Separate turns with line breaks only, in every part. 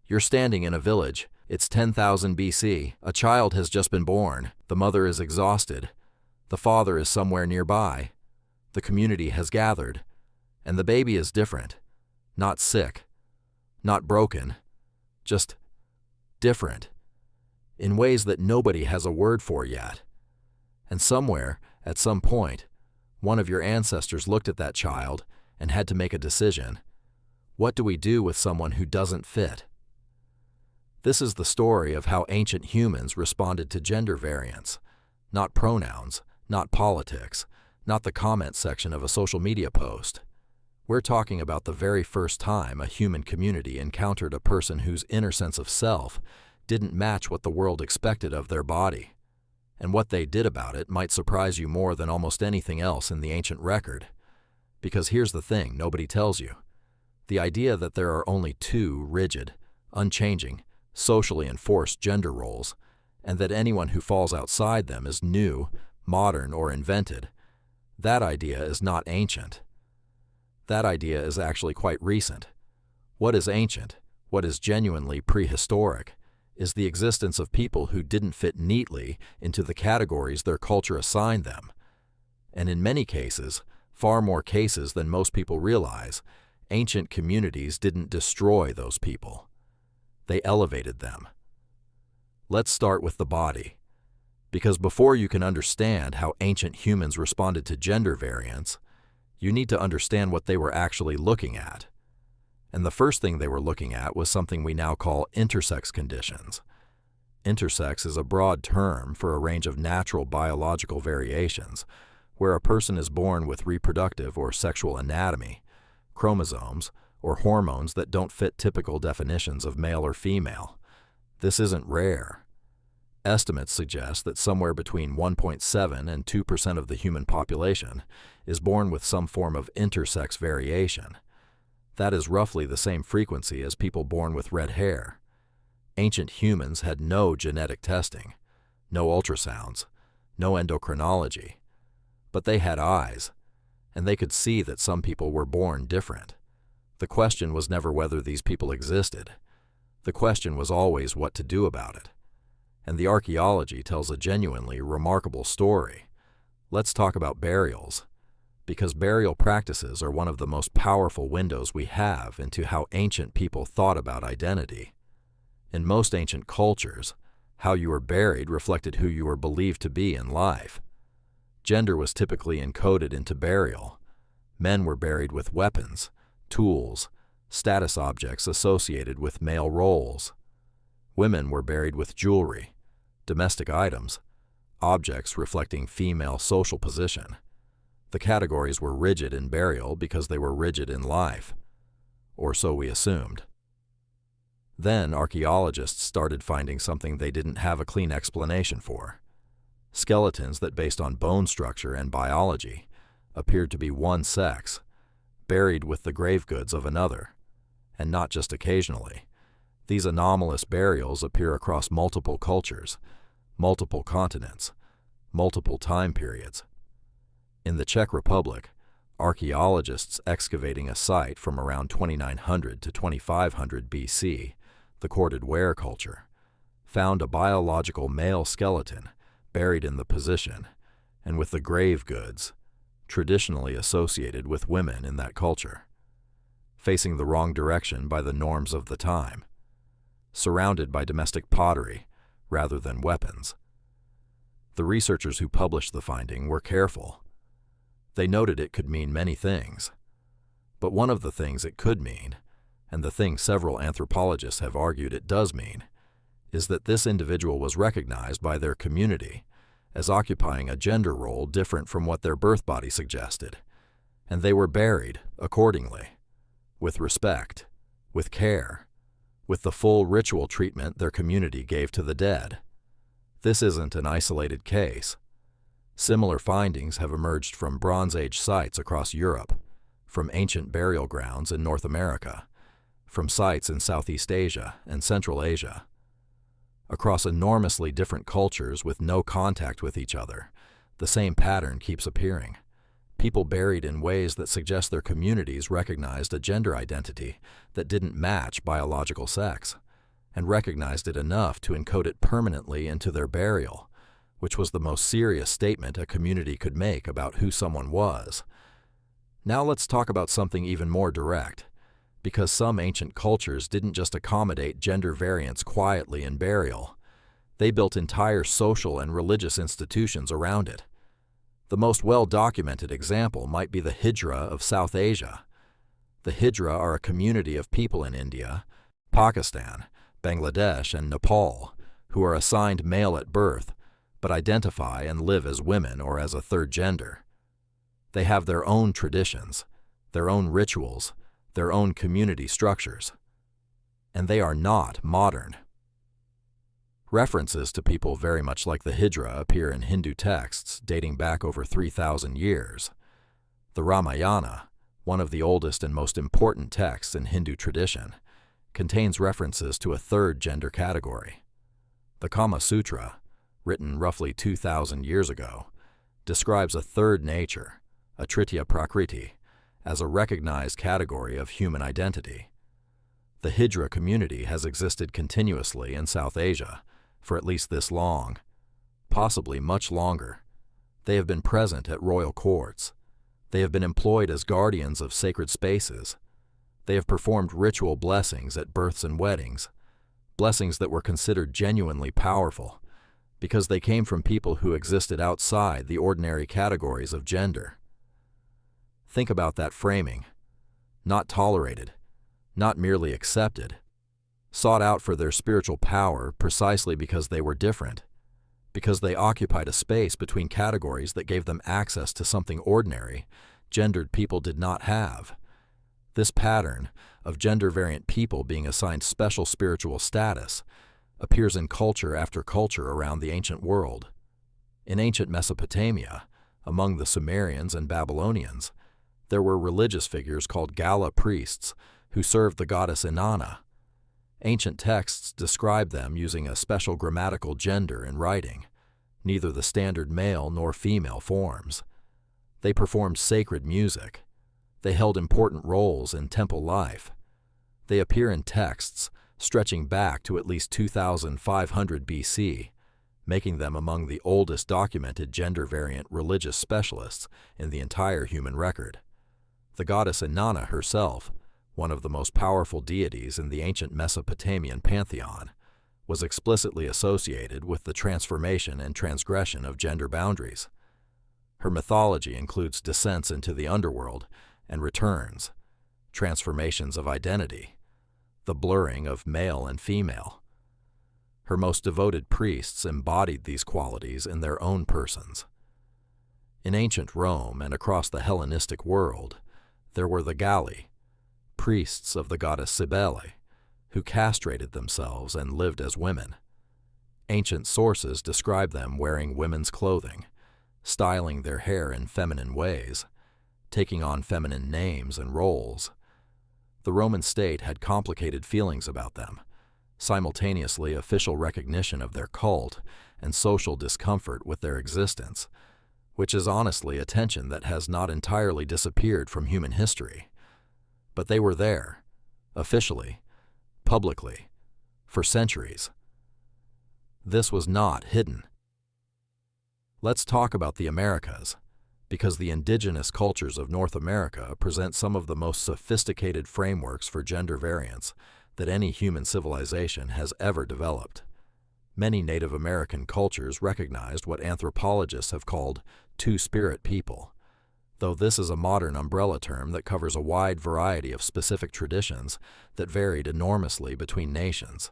You're standing in a village. It's 10,000 BC. A child has just been born. The mother is exhausted. The father is somewhere nearby. The community has gathered. And the baby is different. Not sick. Not broken. Just different. In ways that nobody has a word for yet. And somewhere, at some point, one of your ancestors looked at that child and had to make a decision. What do we do with someone who doesn't fit? This is the story of how ancient humans responded to gender variance. Not pronouns, not politics, not the comment section of a social media post. We're talking about the very first time a human community encountered a person whose inner sense of self didn't match what the world expected of their body. And what they did about it might surprise you more than almost anything else in the ancient record. Because here's the thing nobody tells you. The idea that there are only two rigid, unchanging, socially enforced gender roles, and that anyone who falls outside them is new, modern, or invented, that idea is not ancient. That idea is actually quite recent. What is ancient, what is genuinely prehistoric, is the existence of people who didn't fit neatly into the categories their culture assigned them. And in many cases, far more cases than most people realize, ancient communities didn't destroy those people. They elevated them. Let's start with the body. Because before you can understand how ancient humans responded to gender variance, you need to understand what they were actually looking at. And the first thing they were looking at was something we now call intersex conditions. Intersex is a broad term for a range of natural biological variations, where a person is born with reproductive or sexual anatomy, chromosomes, or hormones that don't fit typical definitions of male or female. This isn't rare. Estimates suggest that somewhere between 1.7 and 2% of the human population is born with some form of intersex variation. That is roughly the same frequency as people born with red hair. Ancient humans had no genetic testing, no ultrasounds, no endocrinology. But they had eyes, and they could see that some people were born different. The question was never whether these people existed. The question was always what to do about it. And the archaeology tells a genuinely remarkable story. Let's talk about burials, because burial practices are one of the most powerful windows we have into how ancient people thought about identity. In most ancient cultures, how you were buried reflected who you were believed to be in life. Gender was typically encoded into burial. Men were buried with weapons, tools, status objects associated with male roles. Women were buried with jewelry, domestic items, objects reflecting female social position. The categories were rigid in burial because they were rigid in life. Or so we assumed. Then archaeologists started finding something they didn't have a clean explanation for. Skeletons that, based on bone structure and biology, appeared to be one sex, buried with the grave goods of another. And not just occasionally. These anomalous burials appear across multiple cultures, multiple continents, multiple time periods. In the Czech Republic, archaeologists excavating a site from around 2900 to 2500 BC, the corded ware culture, found a biological male skeleton buried in the position and with the grave goods traditionally associated with women in that culture, facing the wrong direction by the norms of the time, surrounded by domestic pottery rather than weapons. The researchers who published the finding were careful. They noted it could mean many things. But one of the things it could mean, and the thing several anthropologists have argued it does mean, is that this individual was recognized by their community as occupying a gender role different from what their birth body suggested, and they were buried accordingly, with respect, with care, with the full ritual treatment their community gave to the dead. This isn't an isolated case. Similar findings have emerged from Bronze Age sites across Europe, from ancient burial grounds in North America, from sites in Southeast Asia and Central Asia. Across enormously different cultures with no contact with each other, the same pattern keeps appearing. People buried in ways that suggest their communities recognized a gender identity that didn't match biological sex, and recognized it enough to encode it permanently into their burial, which was the most serious statement a community could make about who someone was. Now let's talk about something even more direct, because some ancient cultures didn't just accommodate gender variance quietly in burial. They built entire social and religious institutions around it. The most well-documented example might be the Hijra of South Asia. The Hijra are a community of people in India, Pakistan, Bangladesh, and Nepal who are assigned male at birth, but identify and live as women or as a third gender. They have their own traditions, their own rituals, their own community structures, and they are not modern. References to people very much like the Hijra appear in Hindu texts dating back over 3,000 years. The Ramayana, one of the oldest and most important texts in Hindu tradition, contains references to a third gender category. The Kama Sutra, written roughly 2,000 years ago, describes a third nature, a Tritiya Prakriti, as a recognized category of human identity. The Hijra community has existed continuously in South Asia for at least this long, possibly much longer. They have been present at royal courts. They have been employed as guardians of sacred spaces. They have performed ritual blessings at births and weddings, blessings that were considered genuinely powerful because they came from people who existed outside the ordinary categories of gender. Think about that framing. Not tolerated, not merely accepted, sought out for their spiritual power precisely because they were different, because they occupied a space between categories that gave them access to something ordinary gendered people did not have. This pattern of gender-variant people being assigned special spiritual status appears in culture after culture around the ancient world. In ancient Mesopotamia, among the Sumerians and Babylonians, there were religious figures called Gala Priests who served the goddess Inanna. Ancient texts describe them using a special grammatical gender in writing, neither the standard male nor female forms. They performed sacred music. They held important roles in temple life. They appear in texts stretching back to at least 2,500 BC, making them among the oldest documented gender-variant religious specialists in the entire human record. The goddess Inanna herself, one of the most powerful deities in the ancient Mesopotamian pantheon, was explicitly associated with the transformation and transgression of gender boundaries. Her mythology includes descents into the underworld and returns, transformations of identity, the blurring of male and female. Her most devoted priests embodied these qualities in their own persons. In ancient Rome and across the Hellenistic world, there were the Galli, priests of the goddess Cybele, who castrated themselves and lived as women. Ancient sources describe them wearing women's clothing, styling their hair in feminine ways, taking on feminine names and roles. The Roman state had complicated feelings about them, simultaneously official recognition of their cult and social discomfort with their existence, which is honestly a tension that has not entirely disappeared from human history. But they were there, officially, publicly, for centuries. This was not hidden. Let's talk about the Americas, because the indigenous cultures of North America present some of the most sophisticated frameworks for gender variance that any human civilization has ever developed. Many Native American cultures recognized what anthropologists have called two-spirit people, though this is a modern umbrella term that covers a wide variety of specific traditions that varied enormously between nations.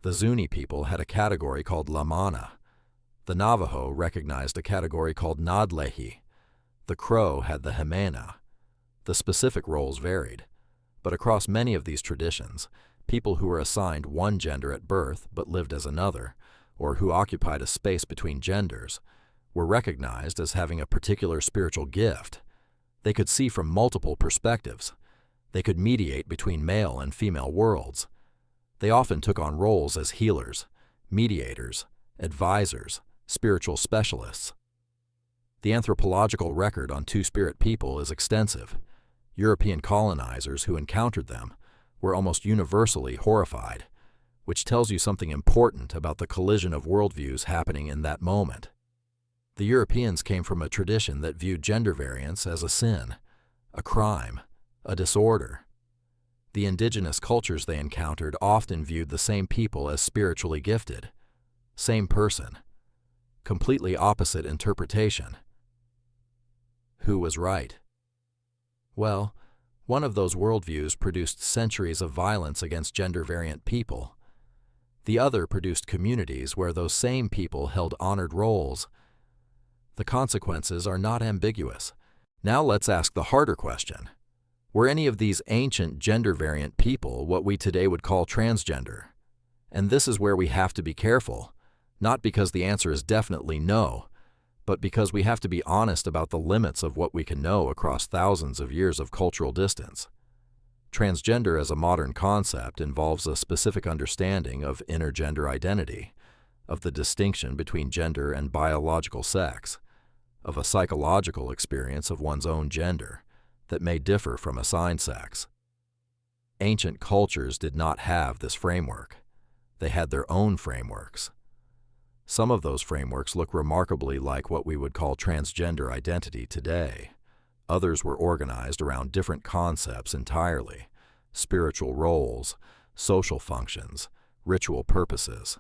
The Zuni people had a category called Lamana. The Navajo recognized a category called Nadlehi. The Crow had the Himana. The specific roles varied, but across many of these traditions, people who were assigned one gender at birth but lived as another, or who occupied a space between genders, were recognized as having a particular spiritual gift. They could see from multiple perspectives. They could mediate between male and female worlds. They often took on roles as healers, mediators, advisors, spiritual specialists. The anthropological record on two-spirit people is extensive. European colonizers who encountered them were almost universally horrified. which tells you something important about the collision of worldviews happening in that moment. The Europeans came from a tradition that viewed gender variance as a sin, a crime, a disorder. The indigenous cultures they encountered often viewed the same people as spiritually gifted, same person, completely opposite interpretation. Who was right? Well, one of those worldviews produced centuries of violence against gender-variant people. The other produced communities where those same people held honored roles. The consequences are not ambiguous. Now let's ask the harder question. Were any of these ancient gender-variant people what we today would call transgender? And this is where we have to be careful, not because the answer is definitely no, but because we have to be honest about the limits of what we can know across thousands of years of cultural distance. Transgender as a modern concept involves a specific understanding of intergender identity, of the distinction between gender and biological sex, of a psychological experience of one's own gender that may differ from assigned sex. Ancient cultures did not have this framework. They had their own frameworks. Some of those frameworks look remarkably like what we would call transgender identity today. Others were organized around different concepts entirely: spiritual roles, social functions, ritual purposes.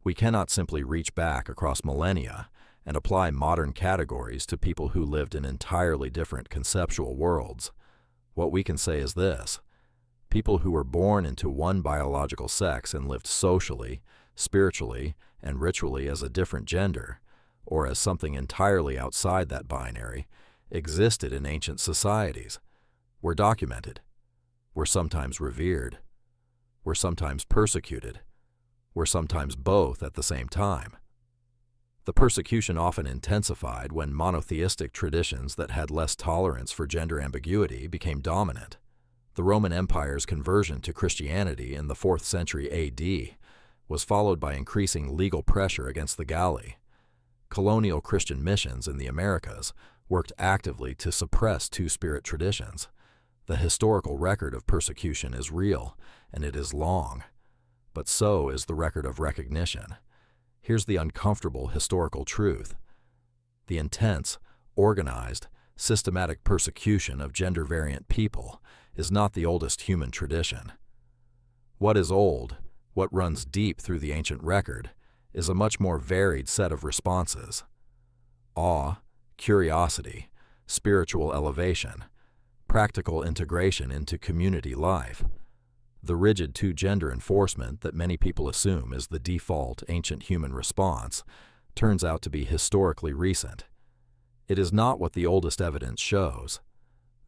We cannot simply reach back across millennia and apply modern categories to people who lived in entirely different conceptual worlds. What we can say is this: people who were born into one biological sex and lived socially, spiritually, and ritually as a different gender, or as something entirely outside that binary, existed in ancient societies, were documented, were sometimes revered, were sometimes persecuted, were sometimes both at the same time. The persecution often intensified when monotheistic traditions that had less tolerance for gender ambiguity became dominant. The Roman Empire's conversion to Christianity in the 4th century AD was followed by increasing legal pressure against the Galli. Colonial Christian missions in the Americas worked actively to suppress two-spirit traditions. The historical record of persecution is real, and it is long. But so is the record of recognition. Here's the uncomfortable historical truth. The intense, organized, systematic persecution of gender-variant people is not the oldest human tradition. What is old, what runs deep through the ancient record, is a much more varied set of responses. Awe, curiosity, spiritual elevation, practical integration into community life. The rigid two-gender enforcement that many people assume is the default ancient human response turns out to be historically recent. It is not what the oldest evidence shows.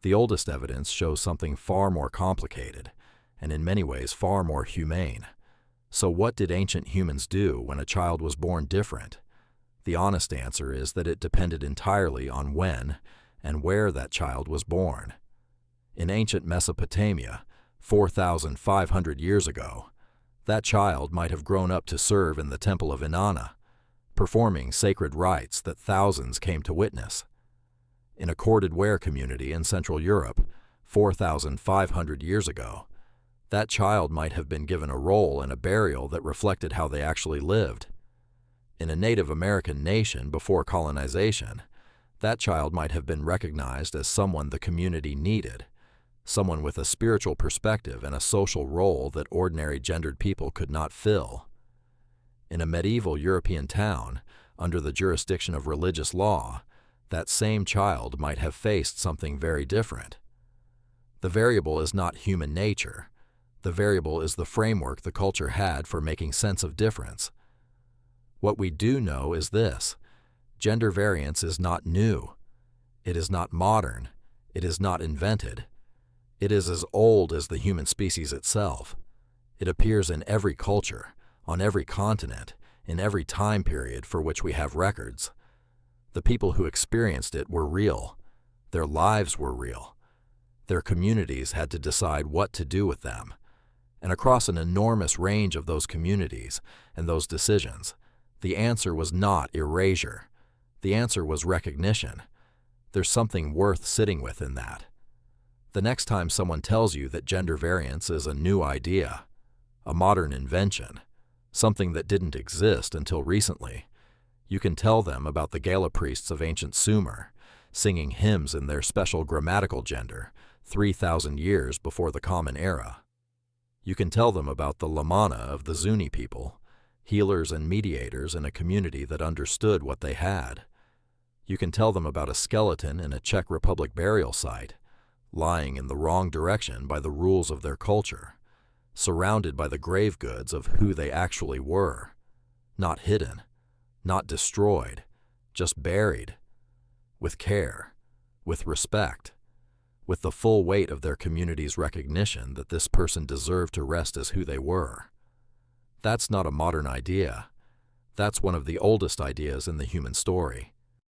The oldest evidence shows something far more complicated, and in many ways far more humane. So what did ancient humans do when a child was born different? The honest answer is that it depended entirely on when and where that child was born. In ancient Mesopotamia, 4,500 years ago, that child might have grown up to serve in the temple of Inanna, performing sacred rites that thousands came to witness. In a corded ware community in Central Europe, 4,500 years ago, that child might have been given a role in a burial that reflected how they actually lived. In a Native American nation before colonization, that child might have been recognized as someone the community needed, someone with a spiritual perspective and a social role that ordinary gendered people could not fill. In a medieval European town, under the jurisdiction of religious law, that same child might have faced something very different. The variable is not human nature. The variable is the framework the culture had for making sense of difference. What we do know is this: gender variance is not new. It is not modern. It is not invented. It is as old as the human species itself. It appears in every culture, on every continent, in every time period for which we have records. The people who experienced it were real. Their lives were real. Their communities had to decide what to do with them. And across an enormous range of those communities and those decisions, the answer was not erasure. The answer was recognition. There's something worth sitting with in that. The next time someone tells you that gender variance is a new idea, a modern invention, something that didn't exist until recently. You can tell them about the Gala Priests of ancient Sumer, singing hymns in their special grammatical gender, 3,000 years before the Common Era. You can tell them about the Lamana of the Zuni people, healers and mediators in a community that understood what they had. You can tell them about a skeleton in a Czech Republic burial site, lying in the wrong direction by the rules of their culture, surrounded by the grave goods of who they actually were, not hidden, not destroyed, just buried, with care, with respect, with the full weight of their community's recognition that this person deserved to rest as who they were. That's not a modern idea. That's one of the oldest ideas in the human story.